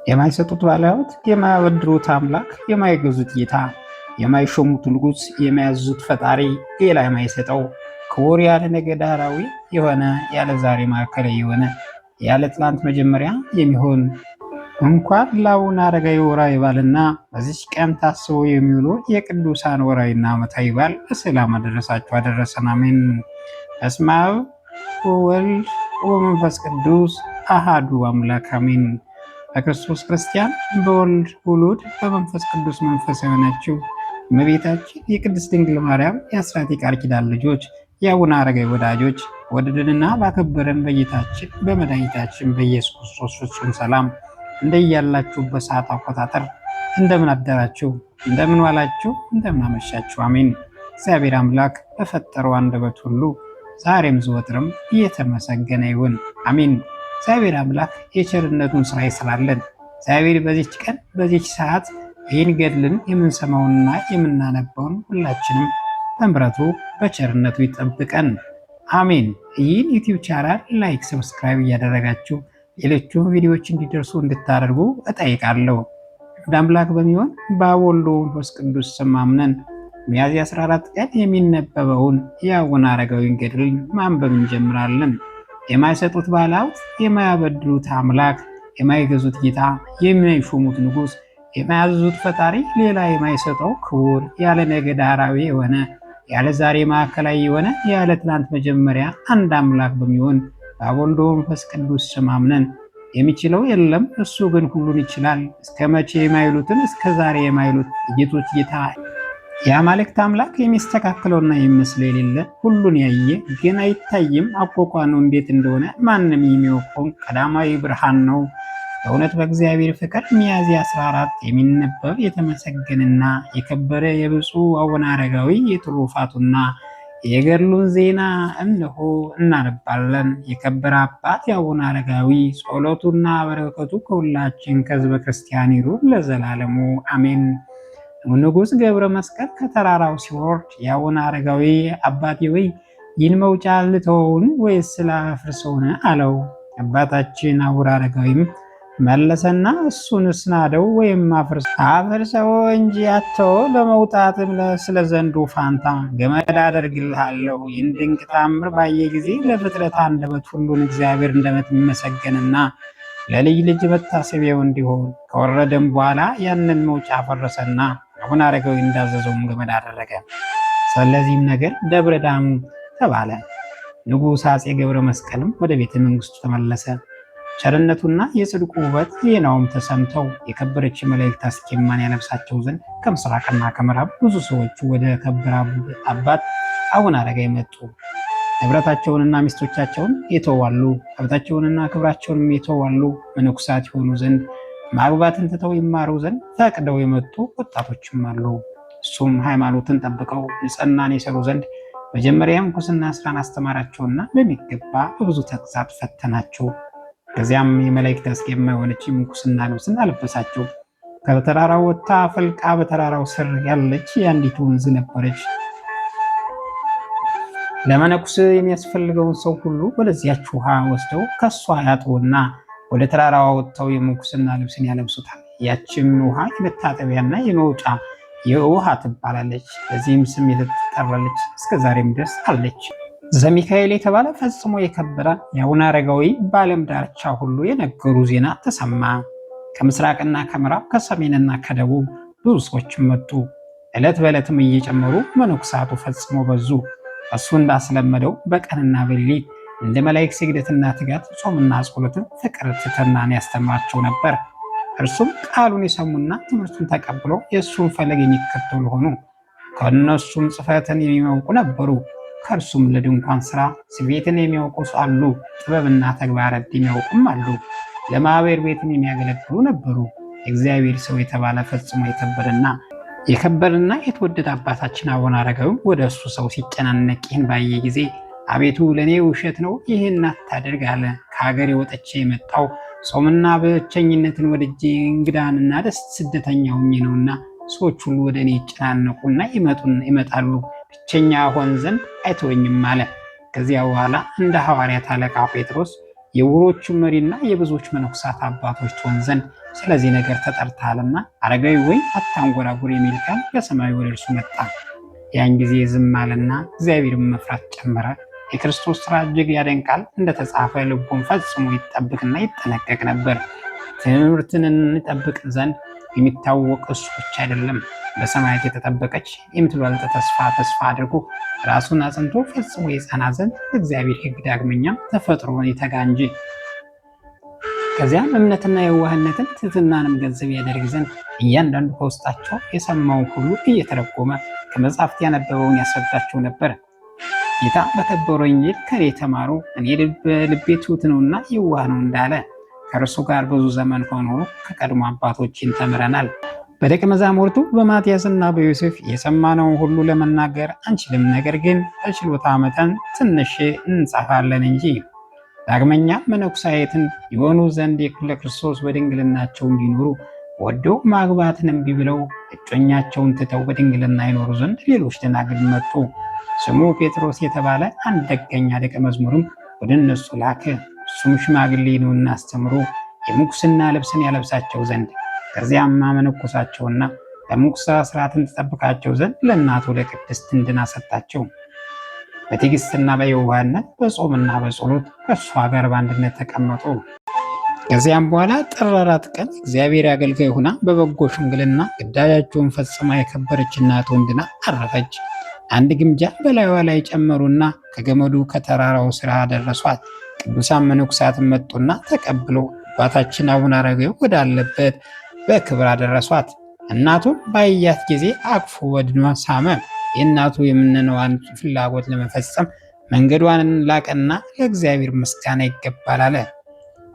የማይሰጡት ባለሀብት፣ የማያበድሩት አምላክ፣ የማይገዙት ጌታ፣ የማይሾሙት ንጉሥ፣ የማያዙት ፈጣሪ፣ ሌላ የማይሰጠው ክቡር ያለ ነገ ዳህራዊ የሆነ ያለ ዛሬ ማዕከላዊ የሆነ ያለ ትላንት መጀመሪያ የሚሆን እንኳን ለአቡነ አረጋዊ ወርኃዊ በዓልና በዚች ቀን ታስበው የሚውሉ የቅዱሳን ወርኃዊና ዓመታዊ በዓል በሰላም አደረሳችሁ አደረሰን። አሜን። በስመ አብ ወወልድ ወመንፈስ ቅዱስ አሃዱ አምላክ አሜን። በክርስቶስ ክርስቲያን በወልድ ውሉድ በመንፈስ ቅዱስ መንፈስ የሆነችው እመቤታችን የቅድስት ድንግል ማርያም የአስራት የቃል ኪዳን ልጆች የአቡነ አረጋዊ ወዳጆች ወደድንና ባከበረን በጌታችን በመድኃኒታችን በኢየሱስ ክርስቶስ ፍጹም ሰላም እንደያላችሁበት ሰዓት አቆጣጠር እንደምን አደራችሁ፣ እንደምን ዋላችሁ፣ እንደምን አመሻችሁ። አሜን። እግዚአብሔር አምላክ በፈጠረው አንደበት ሁሉ ዛሬም ዘወትርም እየተመሰገነ ይሁን። አሜን። እግዚአብሔር አምላክ የቸርነቱን ስራ ይስራልን። እግዚአብሔር በዚች ቀን በዚች ሰዓት ይህን ገድልን የምንሰማውንና የምናነባውን ሁላችንም በምሕረቱ በቸርነቱ ይጠብቀን። አሜን። ይህን ዩቲዩብ ቻናል ላይክ፣ ሰብስክራይብ እያደረጋችሁ ሌሎቹን ቪዲዮዎች እንዲደርሱ እንድታደርጉ እጠይቃለሁ። እንደ አምላክ በሚሆን በአብ ወልድ ወመንፈስ ቅዱስ ስም አምነን ሚያዝያ 14 ቀን የሚነበበውን የአቡነ አረጋዊን ገድልን ማንበብ እንጀምራለን። የማይሰጡት ባለሀብት፣ የማያበድሩት አምላክ፣ የማይገዙት ጌታ፣ የማይሾሙት ንጉሥ፣ የማያዙት ፈጣሪ፣ ሌላ የማይሰጠው ክቡር ያለ ነገ ዳህራዊ የሆነ ያለ ዛሬ ማዕከላዊ የሆነ ያለ ትናንት መጀመሪያ አንድ አምላክ በሚሆን በአብ ወልድ ወመንፈስ ቅዱስ ስም አምነን የሚችለው የለም እሱ ግን ሁሉን ይችላል፣ እስከ መቼ የማይሉትን እስከ ዛሬ የማይሉት የጌቶች ጌታ የአማልክት አምላክ የሚስተካከለውና የሚመስለው የሌለ ሁሉን ያየ ግን አይታይም አቋቋሙ እንዴት እንደሆነ ማንም የሚያውቀው ቀዳማዊ ብርሃን ነው። በእውነት በእግዚአብሔር ፍቅር ሚያዝያ 14 የሚነበብ የተመሰገነና የከበረ የብፁዕ አቡነ አረጋዊ የትሩፋቱና የገድሉን ዜና እነሆ እናነባለን። የከበረ አባት የአቡነ አረጋዊ ጸሎቱና በረከቱ ከሁላችን ከሕዝበ ክርስቲያን ይኑር ለዘላለሙ አሜን። ንጉሥ ገብረ መስቀል ከተራራው ሲወርድ የአቡነ አረጋዊ አባቴ ወይ ይህን መውጫ ልተውን ወይስ ላፍርሰውን አለው። አባታችን አቡነ አረጋዊም መለሰና እሱንስ ናደው ወይም አፍርሰው እንጂ አተው ለመውጣትም ስለ ዘንዱ ፋንታ ገመድ አደርግልሃለሁ። ይህን ድንቅ ታምር ባየ ጊዜ ለፍጥረት አንደበት ሁሉን እግዚአብሔር እንደምትመሰገንና ለልጅ ልጅ መታሰቢያው እንዲሆን ከወረደም በኋላ ያንን መውጫ አፈረሰና አቡነ አረጋዊ እንዳዘዘውም ገመድ አደረገ። ስለዚህም ነገር ደብረ ዳሙ ተባለ። ንጉሥ አፄ ገብረ መስቀልም ወደ ቤተ መንግስቱ ተመለሰ። ቸርነቱና የጽድቁ ውበት ዜናውም ተሰምተው የከበረች መላእክት አስኬማን ያለብሳቸው ዘንድ ከምስራቅና ከምዕራብ ብዙ ሰዎች ወደ ከበረ አባት አቡነ አረጋዊ መጡ። ንብረታቸውንና ሚስቶቻቸውን የተዋሉ፣ ሀብታቸውንና ክብራቸውንም የተዋሉ መነኩሳት የሆኑ ዘንድ ማግባትን ትተው ይማሩ ዘንድ ፈቅደው የመጡ ወጣቶችም አሉ። እሱም ሃይማኖትን ጠብቀው ንጽሕናን የሰሩ ዘንድ መጀመሪያ ምንኩስና ስራን አስተማራቸውና በሚገባ በብዙ ተግሣጽ ፈተናቸው። ከዚያም የመላእክት አስኬማ የሆነች ምንኩስና ልብስን አለበሳቸው። ከተራራው ወጥታ ፈልቃ በተራራው ስር ያለች የአንዲት ወንዝ ነበረች። ለመነኩስ የሚያስፈልገውን ሰው ሁሉ ወደዚያች ውሃ ወስደው ከሷ ያጥቡና ወደ ተራራዋ ወጥተው የምንኩስና ልብስን ያለብሱታል። ያችም ውሃ የመታጠቢያና የመውጫ የውሃ ትባላለች። በዚህም ስም የተጠራለች እስከ ዛሬም ድረስ አለች። ዘሚካኤል የተባለ ፈጽሞ የከበረ የአቡነ አረጋዊ በዓለም ዳርቻ ሁሉ የነገሩ ዜና ተሰማ። ከምስራቅና ከምዕራብ ከሰሜንና ከደቡብ ብዙ ሰዎችም መጡ። ዕለት በዕለትም እየጨመሩ መነኩሳቱ ፈጽሞ በዙ። እሱ እንዳስለመደው በቀንና በሌሊት እንደ መላእክት ስግደትና ትጋት፣ ጾምና ጸሎትን፣ ፍቅር፣ ትሕትናን ያስተምራቸው ነበር። እርሱም ቃሉን የሰሙና ትምህርቱን ተቀብለው የእሱን ፈለግ የሚከተሉ ሆኑ። ከእነሱም ጽሕፈትን የሚያውቁ ነበሩ። ከእርሱም ለድንኳን ስራ ስፌትን የሚያውቁ አሉ። ጥበብና ተግባረ ዕድ የሚያውቁም አሉ። ለማኅበር ቤትም የሚያገለግሉ ነበሩ። የእግዚአብሔር ሰው የተባለ ፈጽሞ የከበረና የተወደደ አባታችን አቡነ አረጋዊም ወደ እሱ ሰው ሲጨናነቅ ይህን ባየ ጊዜ አቤቱ ለእኔ ውሸት ነው ይህን አታደርግ አለ። ከሀገር ወጥቼ የመጣው ጾምና ብቸኝነትን ወድጄ እንግዳንና ደስ ስደተኛ ሆኜ ነውና ሰዎች ሁሉ ወደ እኔ ይጨናነቁና ይመጣሉ፣ ብቸኛ ሆን ዘንድ አይተወኝም አለ። ከዚያ በኋላ እንደ ሐዋርያት አለቃ ጴጥሮስ የዕውሮቹ መሪና የብዙዎች መነኮሳት አባቶች ትሆን ዘንድ ስለዚህ ነገር ተጠርተሃልና አረጋዊ ወይ አታንጎራጉር የሚል ቃል ከሰማይ ወደ እርሱ መጣ። ያን ጊዜ ዝም አለና እግዚአብሔርን መፍራት ጨመረ። የክርስቶስ ሥራ እጅግ ያደንቃል፣ እንደተጻፈ ልቡን ፈጽሞ ይጠብቅና ይጠነቀቅ ነበር። ትምህርትን እንጠብቅ ዘንድ የሚታወቅ እሱ ብቻ አይደለም፣ በሰማያት የተጠበቀች የምትበልጥ ተስፋ አድርጎ ራሱን አጽንቶ ፈጽሞ የጸና ዘንድ እግዚአብሔር ሕግ ዳግመኛም ተፈጥሮን ይተጋ እንጂ። ከዚያም እምነትና የዋህነትን ትሕትናንም ገንዘብ ያደርግ ዘንድ እያንዳንዱ ከውስጣቸው የሰማውን ሁሉ እየተረጎመ ከመጻሕፍት ያነበበውን ያስረዳቸው ነበር። ጌታ በከበረው ወንጌል ከኔ ተማሩ እኔ ልቤ ትሑት ነውና የዋህ ነው እንዳለ ከእርሱ ጋር ብዙ ዘመን ሆኖ ከቀድሞ አባቶችን ተምረናል። በደቀ መዛሙርቱ በማትያስና በዮሴፍ የሰማነውን ሁሉ ለመናገር አንችልም፣ ነገር ግን በችሎታ መጠን ትንሽ እንጻፋለን እንጂ። ዳግመኛ መነኩሳየትን የሆኑ ዘንድ ለክርስቶስ በድንግልናቸው እንዲኖሩ ወደው ማግባትን እምቢ ብለው እጮኛቸውን ትተው በድንግልና ይኖሩ ዘንድ ሌሎች ደናግል መጡ። ስሙ ጴጥሮስ የተባለ አንድ ደገኛ ደቀ መዝሙርም ወደ እነሱ ላከ። እሱም ሽማግሌ ነውና አስተምሮ የምንኩስና ልብስን ያለብሳቸው ዘንድ ከዚያም መነኮሳቸውና በምንኩስ ሥርዓትን ተጠብቃቸው ዘንድ ለእናቱ ለቅድስት እንድና ሰጣቸው። በትዕግስትና በየዋህነት በጾምና በጸሎት ከእሷ ጋር በአንድነት ተቀመጡ። ከዚያም በኋላ ጥር 4 ቀን እግዚአብሔር አገልጋይ ሆና በበጎ ሽምግልና ግዳጃቸውን ፈጽማ የከበረች እናቱ እንድና አረፈች። አንድ ግምጃ በላይዋ ላይ ጨመሩና ከገመዱ ከተራራው ስራ አደረሷት። ቅዱሳን መነኮሳትን መጡና ተቀብለው አባታችን አቡነ አረጋዊ ወዳለበት በክብር አደረሷት። እናቱን ባያት ጊዜ አቅፎ ወድኗ ሳመ። የእናቱ የምንነዋን ፍላጎት ለመፈጸም መንገዷን ላቀና ለእግዚአብሔር ምስጋና ይገባል አለ።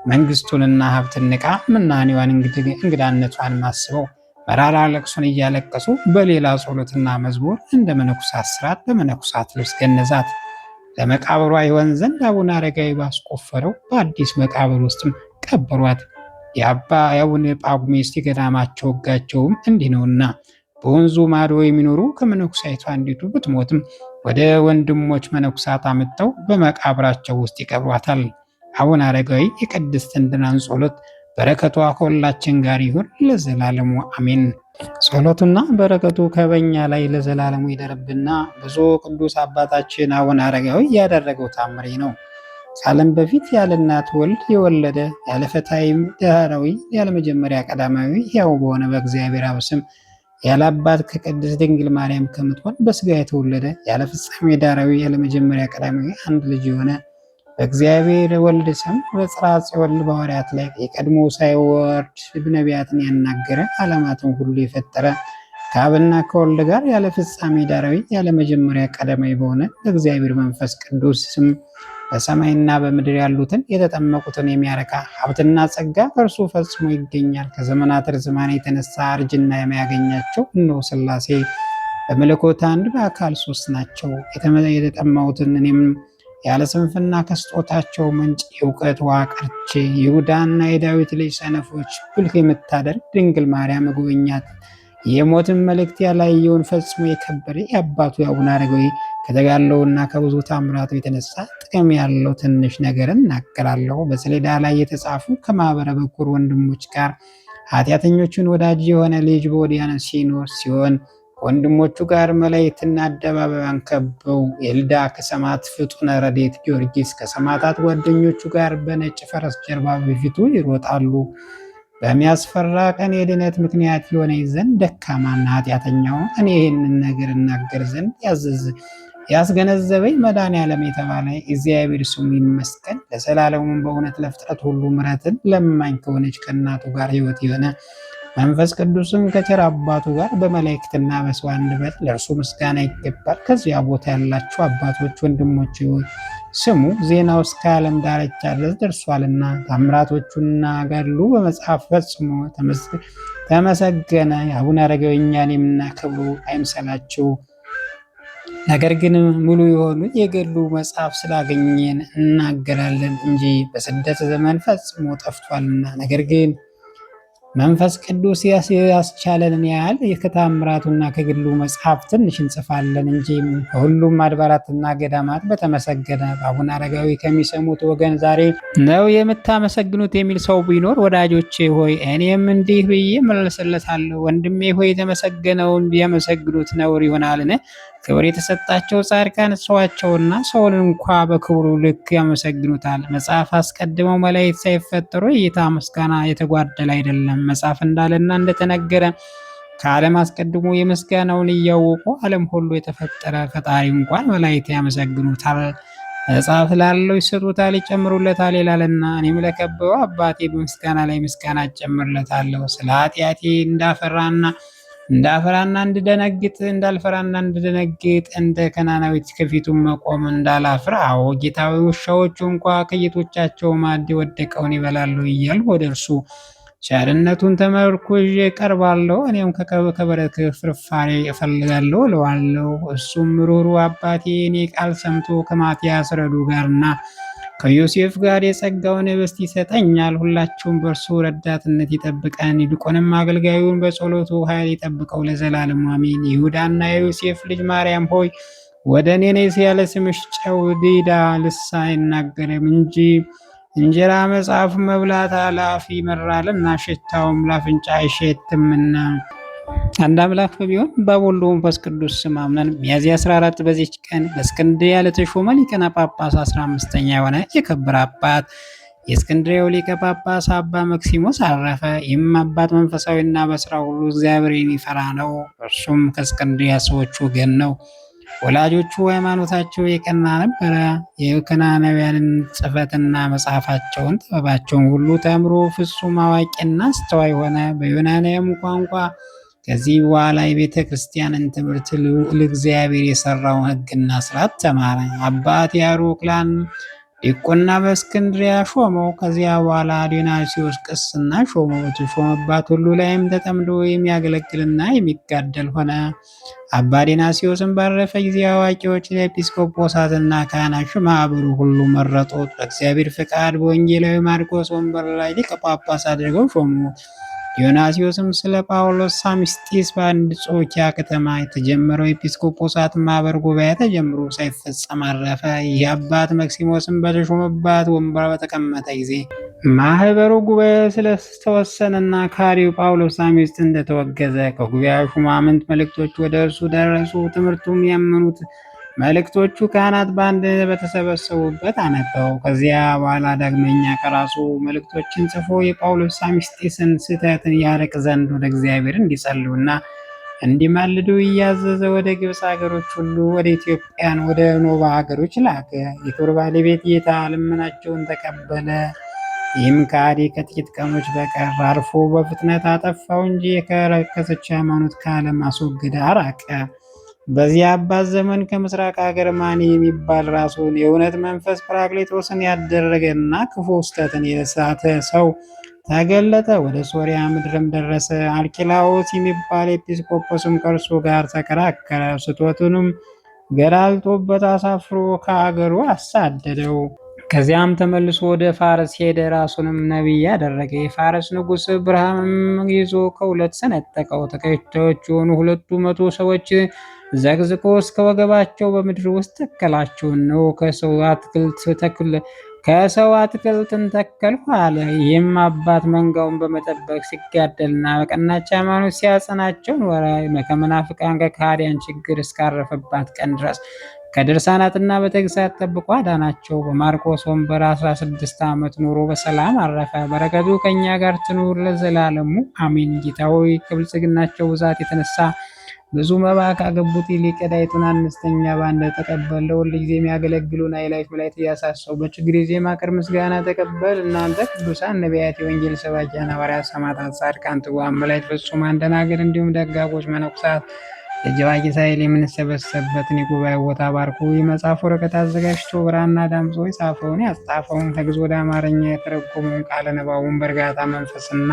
መንግስቱንና ሀብትን ንቃ ምናኔዋን እንግዳነቷን ማስበው መራራ ለቅሶን እያለቀሱ በሌላ ጸሎትና መዝሙር እንደ መነኩሳት ስርዓት በመነኩሳት ልብስ ገነዛት። ለመቃብሯ ይሆን ዘንድ አቡነ አረጋዊ ባስቆፈረው በአዲስ መቃብር ውስጥም ቀበሯት። የአቡነ ጳጉሜስ የገዳማቸው ሕጋቸውም እንዲህ ነውና በወንዙ ማዶ የሚኖሩ ከመነኩሳይቷ አንዲቱ ብትሞትም ወደ ወንድሞች መነኩሳት አምጥተው በመቃብራቸው ውስጥ ይቀብሯታል። አቡነ አረጋዊ የቅድስት እንድናን ጸሎት በረከቷ ከሁላችን ጋር ይሁን ለዘላለሙ አሜን። ጸሎቱና በረከቱ ከበኛ ላይ ለዘላለሙ ይደርብና። ብፁዕ ቅዱስ አባታችን አቡነ አረጋዊ ያደረገው ታምሬ ነው። ከዓለም በፊት ያለ እናት ወልድ የወለደ ያለ ፈታይም ዳህራዊ ያለ መጀመሪያ ቀዳማዊ ሕያው በሆነ በእግዚአብሔር አብ ስም ያለ አባት ከቅድስት ድንግል ማርያም ከምትሆን በስጋ የተወለደ ያለ ፍጻሜ ዳህራዊ ያለ መጀመሪያ ቀዳማዊ አንድ ልጅ የሆነ በእግዚአብሔር ወልድ ስም በጽርሐ ጽዮን በሐዋርያት ላይ የቀድሞ ሳይወርድ ነቢያትን ያናገረ ዓለማትን ሁሉ የፈጠረ ከአብና ከወልድ ጋር ያለ ፍጻሜ ዳህራዊ ያለ መጀመሪያ ቀዳማዊ በሆነ በእግዚአብሔር መንፈስ ቅዱስ ስም በሰማይና በምድር ያሉትን የተጠመቁትን የሚያረካ ሀብትና ጸጋ ከእርሱ ፈጽሞ ይገኛል። ከዘመናት ርዝማኔ የተነሳ እርጅና የማያገኛቸው እነሆ ሥላሴ በመለኮት አንድ በአካል ሦስት ናቸው። የተጠማሁትን እኔም ያለ ስንፍና ከስጦታቸው ምንጭ የእውቀት ውሃ ቀርቼ ይሁዳና የዳዊት ልጅ ሰነፎች ብልህ የምታደርግ ድንግል ማርያም ጎበኛት። የሞትን መልእክት ያላየውን ፈጽሞ የከበረ የአባቱ የአቡነ አረጋዊ ከተጋለውና ከብዙ ታምራቱ የተነሳ ጥቅም ያለው ትንሽ ነገር እናገራለሁ። በሰሌዳ ላይ የተጻፉ ከማኅበረ በኩር ወንድሞች ጋር ኃጢአተኞቹን ወዳጅ የሆነ ልጅ በወዲያነ ሲኖር ሲሆን ከወንድሞቹ ጋር መላእክትና አደባባያን ከበው የልዳ ከሰማዕት ፍጡነ ረድኤት ጊዮርጊስ ከሰማዕታት ጓደኞቹ ጋር በነጭ ፈረስ ጀርባ በፊቱ ይሮጣሉ። በሚያስፈራ ቀን የድነት ምክንያት የሆነ ዘንድ ደካማና ኃጢአተኛው እኔ ይህንን ነገር እናገር ዘንድ ያስገነዘበኝ መድኃኔዓለም የተባለ እግዚአብሔር ስሙ ይመስገን። ለዘላለሙም በእውነት ለፍጥረት ሁሉ ምሕረትን ለማኝ ከሆነች ከእናቱ ጋር ሕይወት የሆነ መንፈስ ቅዱስም ከቸር አባቱ ጋር በመላእክትና በሰው አንደበት ለእርሱ ምስጋና ይገባል። ከዚያ ቦታ ያላችሁ አባቶች ወንድሞች ስሙ፣ ዜናው እስከ ዓለም ዳርቻ ድረስ ደርሷልና ታምራቶቹና ገድሉ በመጽሐፍ ፈጽሞ ተመሰገነ። የአቡነ አረጋዊ እኛን የምናከብሩ አይምሰላችሁ። ነገር ግን ሙሉ የሆኑ የገድሉ መጽሐፍ ስላገኘን እናገራለን እንጂ በስደት ዘመን ፈጽሞ ጠፍቷልና። ነገር ግን መንፈስ ቅዱስ ያስቻለንን ያህል ከታምራቱና ከግሉ መጽሐፍ ትንሽ እንጽፋለን እንጂ ከሁሉም አድባራትና ገዳማት በተመሰገነ በአቡነ አረጋዊ ከሚሰሙት ወገን ዛሬ ነው የምታመሰግኑት የሚል ሰው ቢኖር ወዳጆቼ ሆይ እኔም እንዲህ ብዬ መለስለታለሁ። ወንድሜ ሆይ የተመሰገነውን ቢያመሰግኑት ነውር ይሆናልን? ክብር የተሰጣቸው ጻድቃን ሰዋቸውና ሰውን እንኳ በክብሩ ልክ ያመሰግኑታል። መጽሐፍ አስቀድመው መላእክት ሳይፈጠሩ የጌታ ምስጋና የተጓደለ አይደለም። መጽሐፍ እንዳለና እንደተነገረ ከዓለም አስቀድሞ የምስጋናውን እያወቁ ዓለም ሁሉ የተፈጠረ ፈጣሪ እንኳን መላእክት ያመሰግኑታል። መጽሐፍ ላለው ይሰጡታል ይጨምሩለታል ይላልና እኔም ለከበበው አባቴ በምስጋና ላይ ምስጋና እጨምርለታለሁ። ስለ ኃጢአቴ እንዳፈራና እንድደነግጥ እንዳልፈራና እንድደነግጥ እንደ ከናናዊት ከፊቱም መቆም እንዳላፍር። አዎ ጌታዊ ውሻዎቹ እንኳ ከጌቶቻቸው ማዕድ የወደቀውን ይበላሉ እያልሁ ወደ እርሱ ቸርነቱን ተመርኩዤ እቀርባለሁ። እኔም ከበረከት ፍርፋሬ እፈልጋለሁ እለዋለሁ። እሱም ሩሩ አባቴ እኔ ቃል ሰምቶ ከማትያስ ረዱ ጋርና ከዮሴፍ ጋር የጸጋውን ኅብስት ይሰጠኛል። ሁላችሁም በእርሱ ረዳትነት ይጠብቀን፣ ይልቁንም አገልጋዩን በጸሎቱ ኃይል ይጠብቀው ለዘላለም አሜን። ይሁዳና የዮሴፍ ልጅ ማርያም ሆይ ወደ እኔ ነይ ያለ ስምሽ ጨው ዲዳ ልሳ አይናገርም እንጂ እንጀራ መጽሐፍ መብላት ለአፍ ይመራልና ሽታውም ለአፍንጫ አይሸትምና። አንድ አምላክ በሚሆን በአብ ወልድ ወመንፈስ ቅዱስ ስም አምነን ሚያዝያ 14 በዚች ቀን በእስክንድርያ ለተሾመ ሊቀ ጳጳስ 15ኛ የሆነ የከበረ አባት የእስክንድርያው ሊቀ ጳጳስ አባ መክሲሞስ አረፈ። ይህም አባት መንፈሳዊና በስራ ሁሉ እግዚአብሔርን የሚፈራ ነው። እርሱም ከእስክንድርያ ሰዎች ወገን ነው። ወላጆቹ ሃይማኖታቸው የቀና ነበረ። የከናናውያንን ጽሕፈትና መጽሐፋቸውን ጥበባቸውን ሁሉ ተምሮ ፍጹም አዋቂና አስተዋይ ሆነ። በዮናናውያን ቋንቋ ከዚህ በኋላ የቤተ ክርስቲያንን ትምህርት ለእግዚአብሔር የሰራውን ሕግና ስርዓት ተማረ። አባት ያሮክላን ዲቁና በእስክንድርያ ሾመው። ከዚያ በኋላ ዲዮናስዮስ ቅስና ሾመው። በተሾመባት ሁሉ ላይም ተጠምዶ የሚያገለግልና የሚጋደል ሆነ። አባ ዲዮናስዮስን ባረፈ ጊዜ አዋቂዎች ኤጲስቆጶሳትና ካህናት ማህበሩ ሁሉ መረጡት። በእግዚአብሔር ፈቃድ በወንጌላዊ ማርቆስ ወንበር ላይ ሊቀ ጳጳስ አድርገው ሾሙት። ዲዮናስዮስም ስለ ጳውሎስ ሳሚስጢስ በአንጾኪያ ከተማ የተጀመረው ኤጲስቆጶሳት ማህበር ጉባኤ ተጀምሮ ሳይፈጸም አረፈ። ይህ አባት መክሲሞስም በተሾመባት ወንበር በተቀመጠ ጊዜ ማህበሩ ጉባኤ ስለተወሰነና ካሪው ጳውሎስ ሳሚስጥ እንደተወገዘ ከጉባኤ ሹማምንት መልእክቶች ወደ እርሱ ደረሱ። ትምህርቱም ያመኑት መልእክቶቹ ካህናት በአንድ በተሰበሰቡበት አነበው። ከዚያ በኋላ ዳግመኛ ከራሱ መልእክቶችን ጽፎ የጳውሎስ ሳሚስጢስን ስህተትን ያርቅ ዘንድ ወደ እግዚአብሔር እንዲጸልዩና እንዲማልዱ እያዘዘ ወደ ግብፅ ሀገሮች ሁሉ ወደ ኢትዮጵያን ወደ ኖባ ሀገሮች ላከ። የክብር ባለቤት ጌታ ልመናቸውን ተቀበለ። ይህም ከሃዲ ከጥቂት ቀኖች በቀር አርፎ በፍጥነት አጠፋው እንጂ የከረከሰች ሃይማኖት ከዓለም አስወግደ አራቀ። በዚህ አባት ዘመን ከምስራቅ ሀገር ማኒ የሚባል ራሱን የእውነት መንፈስ ጰራቅሊጦስን ያደረገና ክፉ ስህተትን የሳተ ሰው ተገለጠ። ወደ ሶርያ ምድርም ደረሰ። አርኪላዎስ የሚባል ኤጲስቆጶስም ከእርሱ ጋር ተከራከረ። ስህተቱንም ገላልጦበት አሳፍሮ ከአገሩ አሳደደው። ከዚያም ተመልሶ ወደ ፋርስ ሄደ። ራሱንም ነቢይ ያደረገ። የፋርስ ንጉሥ ብርሃንም ይዞ ከሁለት ሰነጠቀው። ተከታዮች የሆኑ 200 ሰዎች ዘቅዝቆ እስከ ወገባቸው በምድር ውስጥ ተከላቸው። እነሆ ከሰው አትክልትን ተከልሁ አለ። ይህም አባት መንጋውን በመጠበቅ ሲጋደልና በቀናች ሃይማኖት ሲያጸናቸው ኖረ። ከመናፍቃን ከሃዲያን ችግር እስካረፈባት ቀን ድረስ ከድርሳናትና በተግሳጽ ጠብቆ አዳናቸው። በማርቆስ ወንበር 16 ዓመት ኖሮ በሰላም አረፈ። በረከቱ ከእኛ ጋር ትኑር ለዘላለሙ አሜን። ጌታ ሆይ ከብልጽግናቸው ብዛት የተነሳ ብዙ መባ ካገቡት ይልቅ ዕዳይቱን አነስተኛ ባንድ ተቀበል። ለሁል ጊዜ የሚያገለግሉን ኃይላት መላእክት እያሳሰቡ በችግር ጊዜ ማቅረብ ምስጋና ተቀበል። እናንተ ቅዱሳን ነቢያት፣ የወንጌል ሰባኪያን ሐዋርያት፣ ሰማዕታት፣ ጻድቃን፣ ትጉሃን መላእክት፣ ፍጹማን ደናግል እንዲሁም ደጋጎች መነኮሳት ደጅ ባቂ ሳይል የምንሰበሰብበትን የጉባኤ ቦታ ባርኩ። የመጽሐፍ ወረቀት አዘጋጅቶ ብራና ዳምጾ የጻፈውን ያጻፈውን ከግዕዝ ወደ አማርኛ የተረጎመውን ቃለ ንባቡን በእርጋታ መንፈስና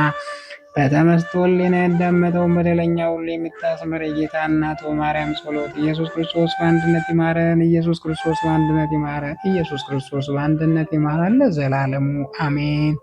በተመስጦ ሕሊና ያዳመጠውን በደለኛ ሁሉ የምታስምር የጌታ እናቱ ማርያም ጸሎት። ኢየሱስ ክርስቶስ በአንድነት ይማረን። ኢየሱስ ክርስቶስ በአንድነት ይማረን። ኢየሱስ ክርስቶስ በአንድነት ይማረን ለዘላለሙ አሜን።